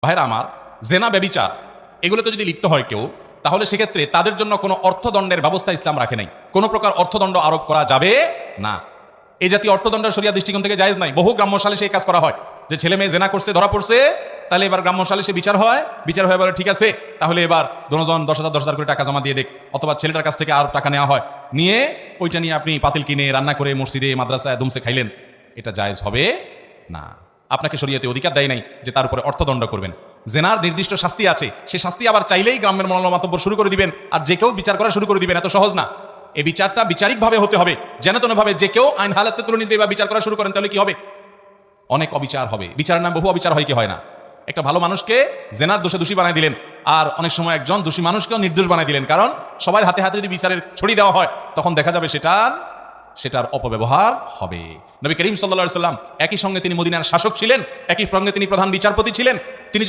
ভাইরা আমার, জেনা ব্যভিচার এগুলোতে যদি লিপ্ত হয় কেউ, তাহলে সেক্ষেত্রে তাদের জন্য কোনো অর্থদণ্ডের ব্যবস্থা ইসলাম রাখে নাই। কোনো প্রকার অর্থদণ্ড আরোপ করা যাবে না। এই জাতীয় অর্থদণ্ড শরিয়া দৃষ্টিকোণ থেকে জায়েজ নাই। বহু গ্রাম্য সালিশে এই কাজ করা হয় যে ছেলে মেয়ে জেনা করছে, ধরা পড়ছে, তাহলে এবার গ্রাম্য সালিশে বিচার হয়, বিচার হয়ে বলে ঠিক আছে তাহলে এবার দুজন 10,000 করে টাকা জমা দিয়ে দেখ, অথবা ছেলেটার কাছ থেকে আর টাকা নেওয়া হয়, নিয়ে ওইটা নিয়ে আপনি পাতিল কিনে রান্না করে মসজিদে মাদ্রাসায় দুমসে খাইলেন, এটা জায়েজ হবে না। আপনাকে শরীয়তে অধিকার দেয় নাই যে তার উপরে অর্থদণ্ড করবেন। জেনার নির্দিষ্ট শাস্তি আছে, সে শাস্তি আবার চাইলেই গ্রামের মনোলম মাতব্বর শুরু করে দিবেন আর যে কেউ বিচার করা শুরু করে দিবেন, এত সহজ না। এই বিচারটা বিচারিকভাবে হতে হবে, যেন তেনভাবে যে কেউ আইন হালাতে তুলে নিতে বা বিচার করা শুরু করেন, তাহলে কি হবে? অনেক অবিচার হবে। বিচারের নাম বহু অবিচার হয় কি হয় না? একটা ভালো মানুষকে জেনার দোষে দোষী বানাই দিলেন, আর অনেক সময় একজন দোষী মানুষকেও নির্দোষ বানাই দিলেন, কারণ সবার হাতে হাতে যদি বিচারের ছড়ি দেওয়া হয় তখন দেখা যাবে সেটার অপব্যবহার হবে। নবী করিম সাল্লাল্লাহু আলাইহি ওয়াসাল্লাম একই সঙ্গে তিনি মদিনার শাসক ছিলেন, একই সঙ্গে তিনি প্রধান বিচারপতি ছিলেন। তিনি